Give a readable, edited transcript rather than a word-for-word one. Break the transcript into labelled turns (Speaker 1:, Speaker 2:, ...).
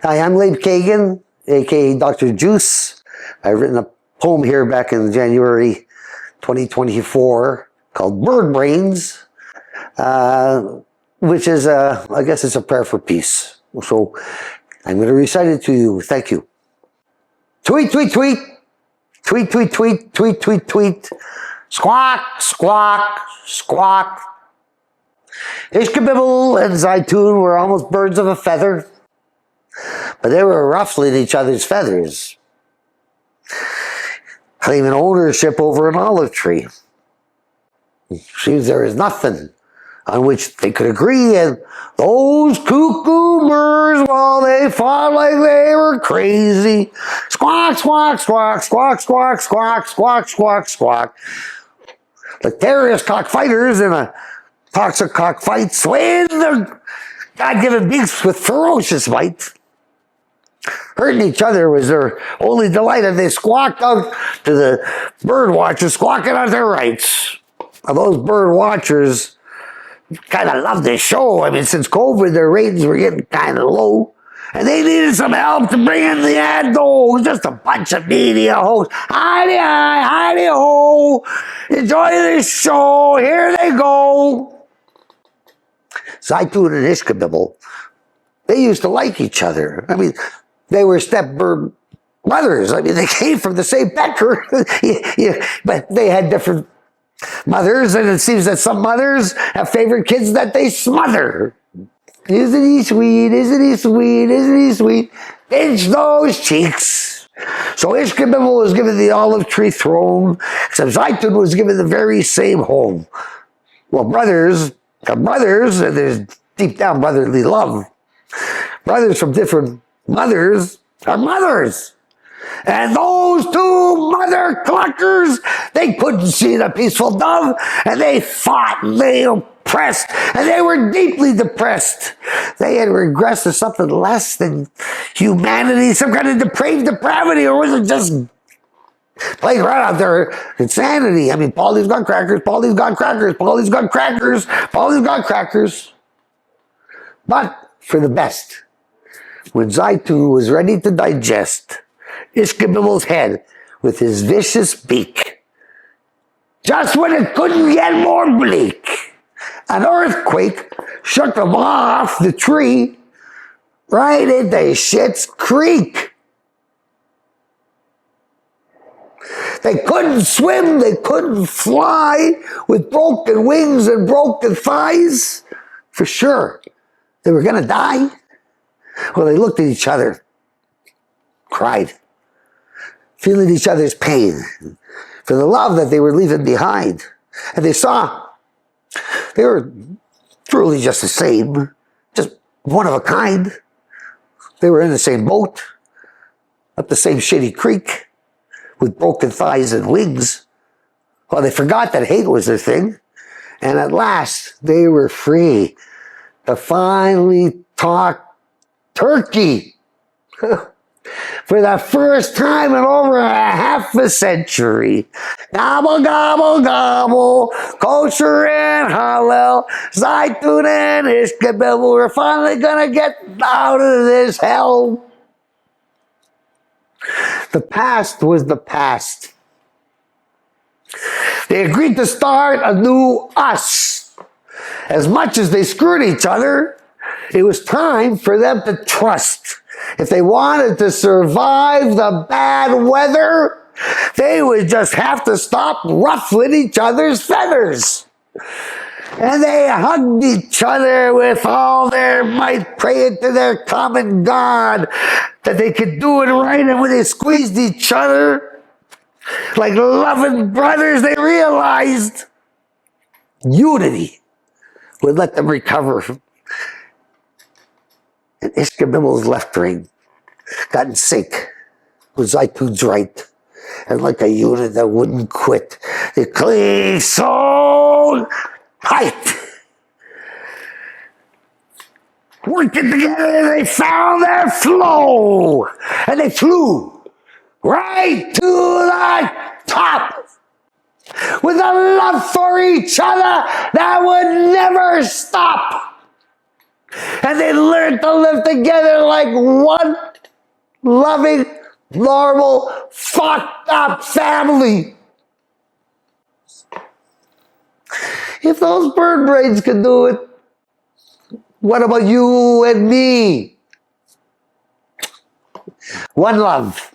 Speaker 1: Hi, I'm Labe Kagan, aka Dr. Juice. I've written a poem here back in January 2024 called Bird Brains, which is, I guess it's a prayer for peace. So I'm going to recite it to you. Thank you. Tweet, tweet, tweet. Tweet, tweet, tweet, tweet, tweet, tweet. Squawk, squawk, squawk. Ishkabibble and Zaytun were almost birds of a feather, but they were ruffling each other's feathers, claiming ownership over an olive tree. Seems there is nothing on which they could agree, and those cuckoo birds, while they fought like they were crazy, squawk, squawk, squawk, squawk, squawk, squawk, squawk, squawk, squawk, like terrorist cockfighters in a toxic cockfight, swaying their God-given beaks with ferocious might. Hurting each other was their only delight, and they squawked out to the bird watchers, squawking out their rights. Now, those bird watchers kind of loved this show. I mean, since COVID, their ratings were getting kind of low, and they needed some help to bring in the ad dough. Just a bunch of media hosts. Hidey-hi, hidey-ho. Enjoy this show. Here they go. Zaytun and Ishkabibble, they used to like each other. I mean, they were stepbird mothers. I mean, they came from the same pecker, but they had different mothers, and it seems that some mothers have favorite kids that they smother. Isn't he sweet? Isn't he sweet? Isn't he sweet? Pinch those cheeks. So Ishkabibble was given the olive tree throne, except Zaytun was given the very same home. Well, brothers are brothers, and there's deep down brotherly love. Brothers from different mothers are mothers. And those two mother cluckers, they couldn't see the peaceful dove, and they fought, and they oppressed, and they were deeply depressed. They had regressed to something less than humanity, some kind of depraved depravity, or was it just playing around out there, insanity? I mean, Paulie's got crackers, Paulie's got crackers, Paulie's got crackers, Paulie's got crackers. But for the best, when Zaytun was ready to digest Ishkabibbles' head with his vicious beak, just when it couldn't get more bleak, an earthquake shook them off the tree right into Schitt's Creek. They couldn't swim, they couldn't fly, with broken wings and broken thighs. For sure, they were going to die. Well, they looked at each other, cried, feeling each other's pain for the love that they were leaving behind. And they saw they were truly just the same, just one of a kind. They were in the same boat, up the same shitty creek, with broken thighs and wings. Well, they forgot that hate was their thing. And at last, they were free to finally talk turkey. For the first time in over a half a century. Gobble, gobble, gobble, kosher and halal, Zaytun and Ishkabibble, we're finally gonna get out of this hell. The past was the past. They agreed to start a new us. As much as they screwed each other, it was time for them to trust. If they wanted to survive the bad weather, they would just have to stop ruffling each other's feathers. And they hugged each other with all their might, praying to their common God that they could do it right. And when they squeezed each other like loving brothers, they realized unity would let them recover. And Ishkabibble's left ring got in sync with Zaytun's right. And like a unit that wouldn't quit, they cling so tight. Working together, they found their flow. And they flew right to the top with a love for each other that would never stop. And they learned to live together like one loving, normal, fucked up family. If those bird brains can do it, what about you and me? One love.